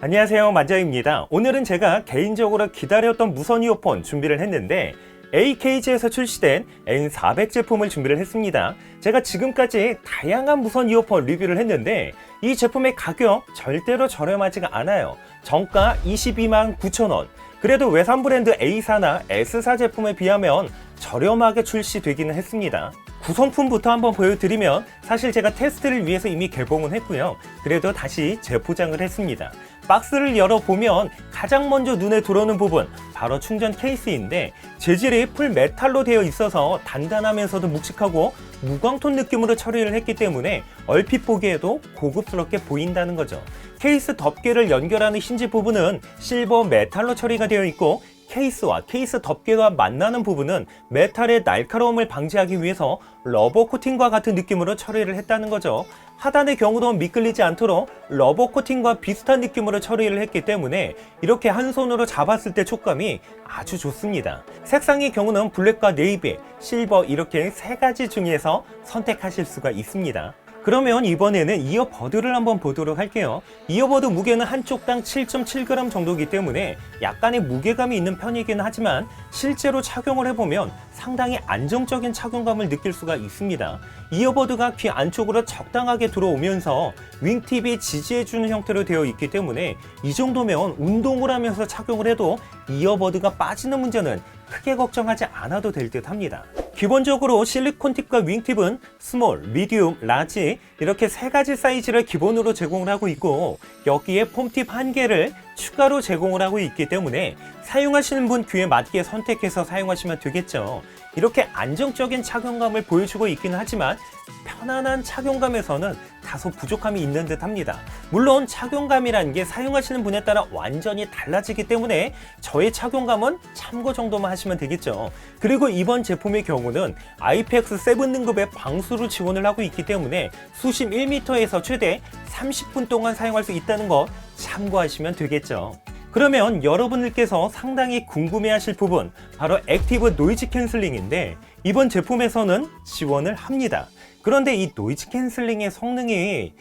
안녕하세요, 만자입니다. 오늘은 제가 개인적으로 기다렸던 무선 이어폰 준비를 했는데 AKG에서 출시된 N400 제품을 준비를 했습니다. 제가 지금까지 다양한 무선 이어폰 리뷰를 했는데 이 제품의 가격 절대로 저렴하지가 않아요. 정가 22만 9천 원. 그래도 외산 브랜드 A사나 S사 제품에 비하면 저렴하게 출시되기는 했습니다. 구성품부터 한번 보여드리면 사실 제가 테스트를 위해서 이미 개봉은 했고요. 그래도 다시 재포장을 했습니다. 박스를 열어보면 가장 먼저 눈에 들어오는 부분 바로 충전 케이스인데 재질이 풀 메탈로 되어 있어서 단단하면서도 묵직하고 무광톤 느낌으로 처리를 했기 때문에 얼핏 보기에도 고급스럽게 보인다는 거죠. 케이스 덮개를 연결하는 힌지 부분은 실버 메탈로 처리가 되어 있고 케이스와 케이스 덮개가 만나는 부분은 메탈의 날카로움을 방지하기 위해서 러버 코팅과 같은 느낌으로 처리를 했다는 거죠. 하단의 경우도 미끌리지 않도록 러버 코팅과 비슷한 느낌으로 처리를 했기 때문에 이렇게 한 손으로 잡았을 때 촉감이 아주 좋습니다. 색상의 경우는 블랙과 네이비, 실버 이렇게 세 가지 중에서 선택하실 수가 있습니다. 그러면 이번에는 이어버드를 한번 보도록 할게요. 이어버드 무게는 한쪽당 7.7g 정도이기 때문에 약간의 무게감이 있는 편이긴 하지만 실제로 착용을 해보면 상당히 안정적인 착용감을 느낄 수가 있습니다. 이어버드가 귀 안쪽으로 적당하게 들어오면서 윙팁이 지지해주는 형태로 되어 있기 때문에 이 정도면 운동을 하면서 착용을 해도 이어버드가 빠지는 문제는 크게 걱정하지 않아도 될 듯 합니다. 기본적으로 실리콘 팁과 윙팁은 스몰, 미디움, 라지 이렇게 세 가지 사이즈를 기본으로 제공을 하고 있고 여기에 폼팁 한 개를 추가로 제공을 하고 있기 때문에 사용하시는 분 귀에 맞게 선택해서 사용하시면 되겠죠. 이렇게 안정적인 착용감을 보여주고 있기는 하지만 편안한 착용감에서는 다소 부족함이 있는 듯 합니다. 물론 착용감이라는 게 사용하시는 분에 따라 완전히 달라지기 때문에 저의 착용감은 참고 정도만 하시면 되겠죠. 그리고 이번 제품의 경우는 IPX7 등급의 방수를 지원을 하고 있기 때문에 수심 1m에서 최대 30분 동안 사용할 수 있다는 것 참고하시면 되겠죠. 그러면 여러분들께서 상당히 궁금해하실 부분 바로 액티브 노이즈 캔슬링인데 이번 제품에서는 지원을 합니다. 그런데 이 노이즈 캔슬링의 성능이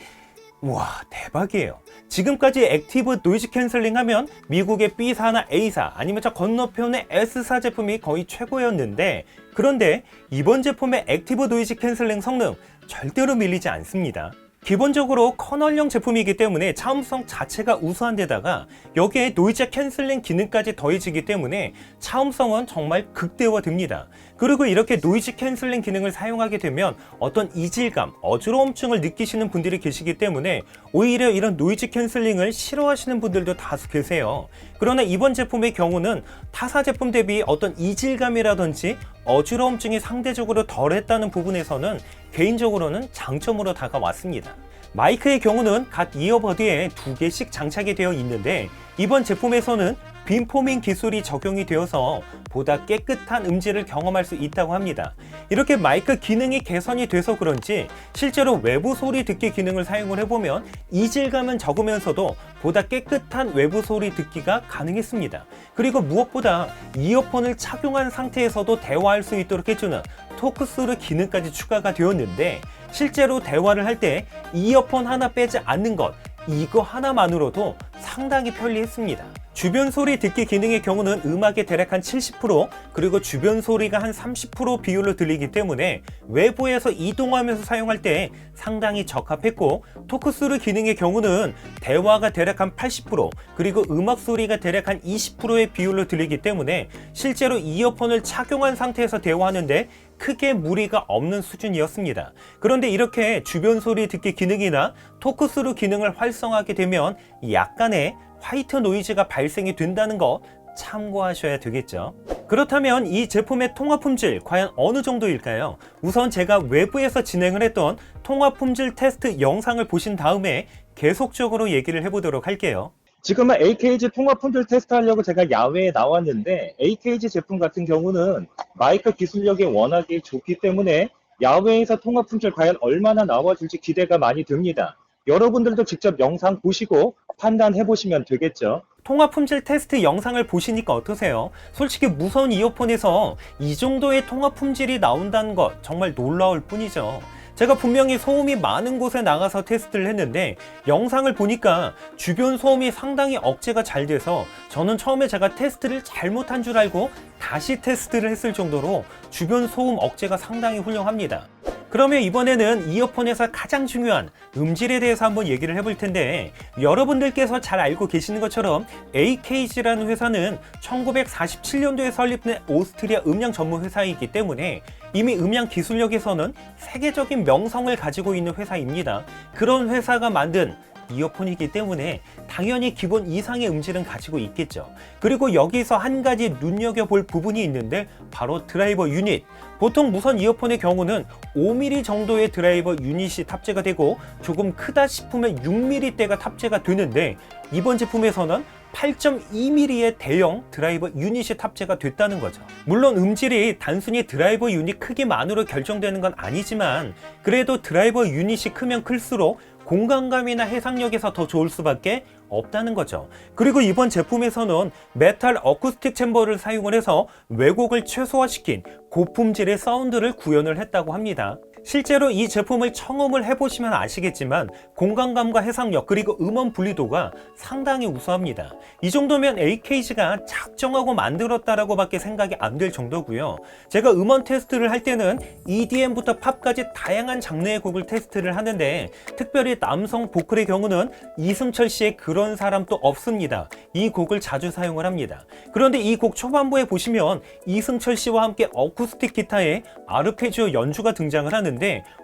와 대박이에요. 지금까지 액티브 노이즈 캔슬링 하면 미국의 B사나 A사 아니면 저 건너편의 S사 제품이 거의 최고였는데 그런데 이번 제품의 액티브 노이즈 캔슬링 성능 절대로 밀리지 않습니다. 기본적으로 커널형 제품이기 때문에 차음성 자체가 우수한 데다가 여기에 노이즈 캔슬링 기능까지 더해지기 때문에 차음성은 정말 극대화됩니다. 그리고 이렇게 노이즈 캔슬링 기능을 사용하게 되면 어떤 이질감, 어지러움증을 느끼시는 분들이 계시기 때문에 오히려 이런 노이즈 캔슬링을 싫어하시는 분들도 다수 계세요. 그러나 이번 제품의 경우는 타사 제품 대비 어떤 이질감이라든지 어지러움증이 상대적으로 덜했다는 부분에서는 개인적으로는 장점으로 다가왔습니다. 마이크의 경우는 각 이어버드에 2개씩 장착이 되어 있는데 이번 제품에서는 빔포밍 기술이 적용이 되어서 보다 깨끗한 음질을 경험할 수 있다고 합니다. 이렇게 마이크 기능이 개선이 돼서 그런지 실제로 외부 소리 듣기 기능을 사용을 해보면 이질감은 적으면서도 보다 깨끗한 외부 소리 듣기가 가능했습니다. 그리고 무엇보다 이어폰을 착용한 상태에서도 대화할 수 있도록 해주는 토크스루 기능까지 추가가 되었는데 실제로 대화를 할 때 이어폰 하나 빼지 않는 것 이거 하나만으로도 상당히 편리했습니다. 주변 소리 듣기 기능의 경우는 음악의 대략 한 70% 그리고 주변 소리가 한 30% 비율로 들리기 때문에 외부에서 이동하면서 사용할 때 상당히 적합했고 토크스루 기능의 경우는 대화가 대략 한 80% 그리고 음악 소리가 대략 한 20%의 비율로 들리기 때문에 실제로 이어폰을 착용한 상태에서 대화하는데 크게 무리가 없는 수준이었습니다. 그런데 이렇게 주변 소리 듣기 기능이나 토크스루 기능을 활성화하게 되면 약간의 화이트 노이즈가 발생이 된다는 거 참고하셔야 되겠죠. 그렇다면 이 제품의 통화 품질 과연 어느 정도일까요? 우선 제가 외부에서 진행을 했던 통화 품질 테스트 영상을 보신 다음에 계속적으로 얘기를 해보도록 할게요. 지금은 AKG 통화 품질 테스트 하려고 제가 야외에 나왔는데 AKG 제품 같은 경우는 마이크 기술력이 워낙에 좋기 때문에 야외에서 통화 품질 과연 얼마나 나와줄지 기대가 많이 됩니다. 여러분들도 직접 영상 보시고 판단해 보시면 되겠죠. 통화 품질 테스트 영상을 보시니까 어떠세요? 솔직히 무선 이어폰에서 이 정도의 통화 품질이 나온다는 것 정말 놀라울 뿐이죠. 제가 분명히 소음이 많은 곳에 나가서 테스트를 했는데 영상을 보니까 주변 소음이 상당히 억제가 잘 돼서 저는 처음에 제가 테스트를 잘못한 줄 알고 다시 테스트를 했을 정도로 주변 소음 억제가 상당히 훌륭합니다. 그러면 이번에는 이어폰에서 가장 중요한 음질에 대해서 한번 얘기를 해볼 텐데, 여러분들께서 잘 알고 계시는 것처럼 AKG라는 회사는 1947년도에 설립된 오스트리아 음량 전문 회사이기 때문에 이미 음량 기술력에서는 세계적인 명성을 가지고 있는 회사입니다. 그런 회사가 만든 이어폰이기 때문에 당연히 기본 이상의 음질은 가지고 있겠죠. 그리고 여기서 한 가지 눈여겨볼 부분이 있는데 바로 드라이버 유닛. 보통 무선 이어폰의 경우는 5mm 정도의 드라이버 유닛이 탑재가 되고 조금 크다 싶으면 6mm대가 탑재가 되는데 이번 제품에서는 8.2mm의 대형 드라이버 유닛이 탑재가 됐다는 거죠. 물론 음질이 단순히 드라이버 유닛 크기만으로 결정되는 건 아니지만 그래도 드라이버 유닛이 크면 클수록 공간감이나 해상력에서 더 좋을 수밖에 없다는 거죠. 그리고 이번 제품에서는 메탈 어쿠스틱 챔버를 사용을 해서 왜곡을 최소화시킨 고품질의 사운드를 구현을 했다고 합니다. 실제로 이 제품을 청음을 해보시면 아시겠지만 공간감과 해상력 그리고 음원 분리도가 상당히 우수합니다. 이 정도면 AKG가 작정하고 만들었다라고 밖에 생각이 안 될 정도고요. 제가 음원 테스트를 할 때는 EDM부터 팝까지 다양한 장르의 곡을 테스트를 하는데 특별히 남성 보컬의 경우는 이승철 씨의 그런 사람 또 없습니다. 이 곡을 자주 사용을 합니다. 그런데 이 곡 초반부에 보시면 이승철 씨와 함께 어쿠스틱 기타의 아르페지오 연주가 등장을 하는데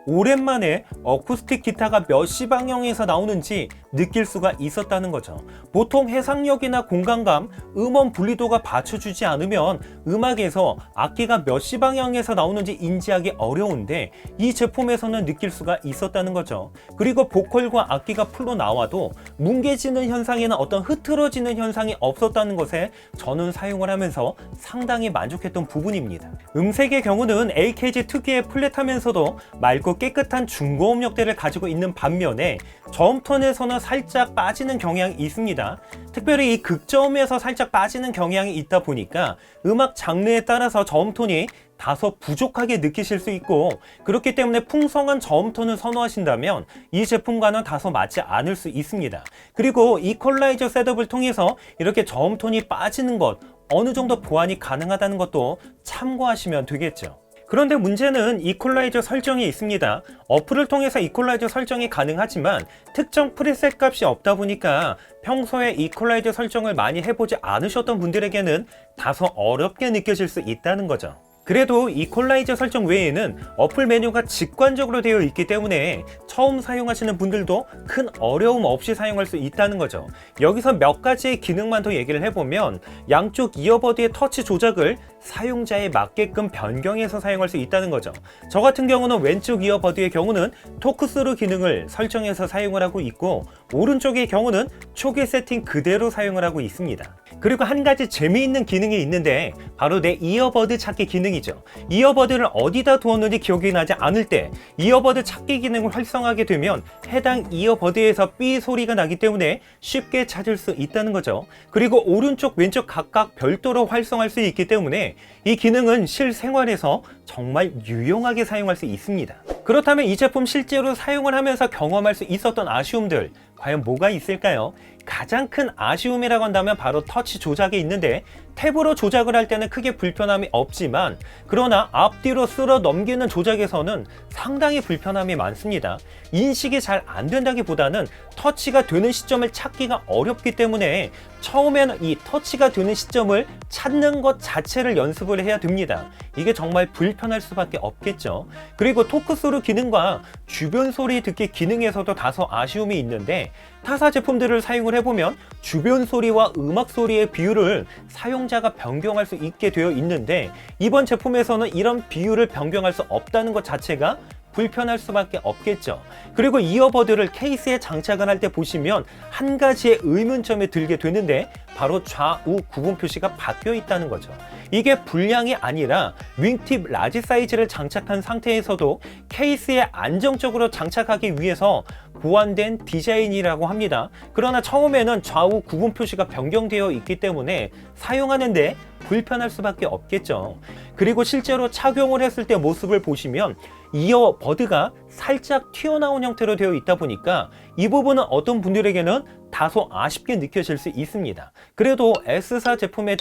오랜만에 어쿠스틱 기타가 몇 시 방향에서 나오는지 느낄 수가 있었다는 거죠. 보통 해상력이나 공간감, 음원 분리도가 받쳐주지 않으면 음악에서 악기가 몇 시 방향에서 나오는지 인지하기 어려운데 이 제품에서는 느낄 수가 있었다는 거죠. 그리고 보컬과 악기가 풀로 나와도 뭉개지는 현상이나 어떤 흐트러지는 현상이 없었다는 것에 저는 사용을 하면서 상당히 만족했던 부분입니다. 음색의 경우는 AKG 특유의 플랫하면서도 맑고 깨끗한 중고음역대를 가지고 있는 반면에 저음톤에서는 살짝 빠지는 경향이 있습니다. 특별히 이 극저음에서 살짝 빠지는 경향이 있다 보니까 음악 장르에 따라서 저음톤이 다소 부족하게 느끼실 수 있고 그렇기 때문에 풍성한 저음톤을 선호하신다면 이 제품과는 다소 맞지 않을 수 있습니다. 그리고 이퀄라이저 셋업을 통해서 이렇게 저음톤이 빠지는 것 어느 정도 보완이 가능하다는 것도 참고하시면 되겠죠. 그런데 문제는 이퀄라이저 설정이 있습니다. 어플을 통해서 이퀄라이저 설정이 가능하지만 특정 프리셋 값이 없다 보니까 평소에 이퀄라이저 설정을 많이 해보지 않으셨던 분들에게는 다소 어렵게 느껴질 수 있다는 거죠. 그래도 이퀄라이저 설정 외에는 어플 메뉴가 직관적으로 되어 있기 때문에 처음 사용하시는 분들도 큰 어려움 없이 사용할 수 있다는 거죠. 여기서 몇 가지의 기능만 더 얘기를 해보면 양쪽 이어버드의 터치 조작을 사용자에 맞게끔 변경해서 사용할 수 있다는 거죠. 저 같은 경우는 왼쪽 이어버드의 경우는 토크스루 기능을 설정해서 사용을 하고 있고 오른쪽의 경우는 초기 세팅 그대로 사용을 하고 있습니다. 그리고 한 가지 재미있는 기능이 있는데 바로 내 이어버드 찾기 기능이죠. 이어버드를 어디다 두었는지 기억이 나지 않을 때 이어버드 찾기 기능을 활성화하게 되면 해당 이어버드에서 삐 소리가 나기 때문에 쉽게 찾을 수 있다는 거죠. 그리고 오른쪽 왼쪽 각각 별도로 활성화할 수 있기 때문에 이 기능은 실생활에서 정말 유용하게 사용할 수 있습니다. 그렇다면 이 제품 실제로 사용을 하면서 경험할 수 있었던 아쉬움들 과연 뭐가 있을까요? 가장 큰 아쉬움이라고 한다면 바로 터치 조작이 있는데 탭으로 조작을 할 때는 크게 불편함이 없지만 그러나 앞뒤로 쓸어 넘기는 조작에서는 상당히 불편함이 많습니다. 인식이 잘 안 된다기보다는 터치가 되는 시점을 찾기가 어렵기 때문에 처음에는 이 터치가 되는 시점을 찾는 것 자체를 연습을 해야 됩니다. 이게 정말 불편할 수밖에 없겠죠. 그리고 토크스루 기능과 주변 소리 듣기 기능에서도 다소 아쉬움이 있는데 타사 제품들을 사용을 해보면 주변 소리와 음악 소리의 비율을 사용자가 변경할 수 있게 되어 있는데 이번 제품에서는 이런 비율을 변경할 수 없다는 것 자체가 불편할 수밖에 없겠죠. 그리고 이어버드를 케이스에 장착을 할 때 보시면 한 가지의 의문점이 들게 되는데 바로 좌우 구분 표시가 바뀌어 있다는 거죠. 이게 불량이 아니라 윙팁 라지 사이즈를 장착한 상태에서도 케이스에 안정적으로 장착하기 위해서 보완된 디자인이라고 합니다. 그러나 처음에는 좌우 구분 표시가 변경되어 있기 때문에 사용하는데 불편할 수밖에 없겠죠. 그리고 실제로 착용을 했을 때 모습을 보시면 이어버드가 살짝 튀어나온 형태로 되어 있다 보니까 이 부분은 어떤 분들에게는 다소 아쉽게 느껴질 수 있습니다. 그래도 S사 제품에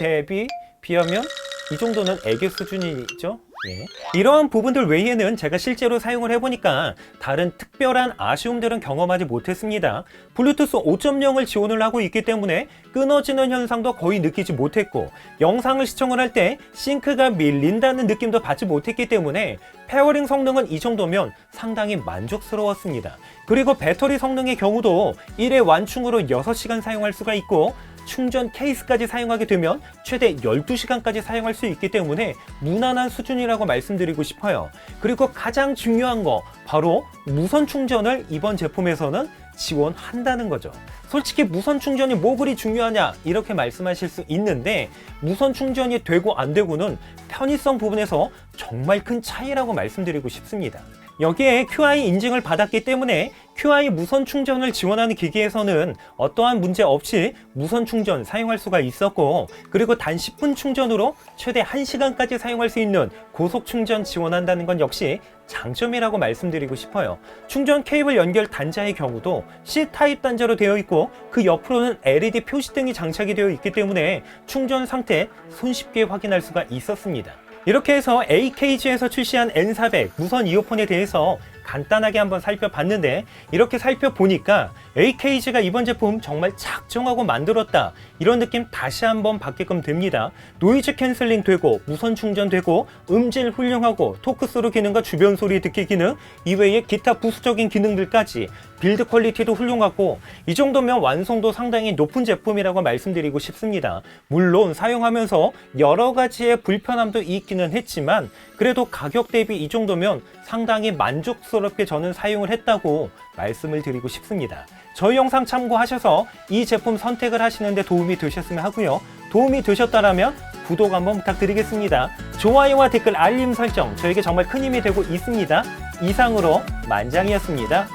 비하면 이 정도는 애교 수준이죠. 예. 이러한 부분들 외에는 제가 실제로 사용을 해보니까 다른 특별한 아쉬움들은 경험하지 못했습니다. 블루투스 5.0을 지원을 하고 있기 때문에 끊어지는 현상도 거의 느끼지 못했고, 영상을 시청을 할 때 싱크가 밀린다는 느낌도 받지 못했기 때문에 페어링 성능은 이 정도면 상당히 만족스러웠습니다. 그리고 배터리 성능의 경우도 1회 완충으로 6시간 사용할 수가 있고, 충전 케이스까지 사용하게 되면 최대 12시간까지 사용할 수 있기 때문에 무난한 수준이라고 말씀드리고 싶어요. 그리고 가장 중요한 거 바로 무선 충전을 이번 제품에서는 지원한다는 거죠. 솔직히 무선 충전이 뭐 그리 중요하냐 이렇게 말씀하실 수 있는데, 무선 충전이 되고 안 되고는 편의성 부분에서 정말 큰 차이라고 말씀드리고 싶습니다. 여기에 QI 인증을 받았기 때문에 QI 무선 충전을 지원하는 기기에서는 어떠한 문제 없이 무선 충전 사용할 수가 있었고, 그리고 단 10분 충전으로 최대 1시간까지 사용할 수 있는 고속 충전 지원한다는 건 역시 장점이라고 말씀드리고 싶어요. 충전 케이블 연결 단자의 경우도 C타입 단자로 되어 있고, 그 옆으로는 LED 표시등이 장착이 되어 있기 때문에 충전 상태 손쉽게 확인할 수가 있었습니다. 이렇게 해서 AKG에서 출시한 N400 무선 이어폰에 대해서 간단하게 한번 살펴봤는데, 이렇게 살펴보니까 AKG가 이번 제품 정말 작정하고 만들었다, 이런 느낌 다시 한번 받게끔 됩니다. 노이즈 캔슬링 되고, 무선 충전 되고, 음질 훌륭하고, 토크스루 기능과 주변 소리 듣기 기능 이외에 기타 부수적인 기능들까지 빌드 퀄리티도 훌륭하고, 이 정도면 완성도 상당히 높은 제품이라고 말씀드리고 싶습니다. 물론 사용하면서 여러 가지의 불편함도 있기는 했지만, 그래도 가격 대비 이 정도면 상당히 만족스럽게 저는 사용을 했다고 말씀을 드리고 싶습니다. 저희 영상 참고하셔서 이 제품 선택을 하시는 데 도움이 되셨으면 하고요. 도움이 되셨다면 구독 한번 부탁드리겠습니다. 좋아요와 댓글, 알림 설정 저에게 정말 큰 힘이 되고 있습니다. 이상으로 만장이었습니다.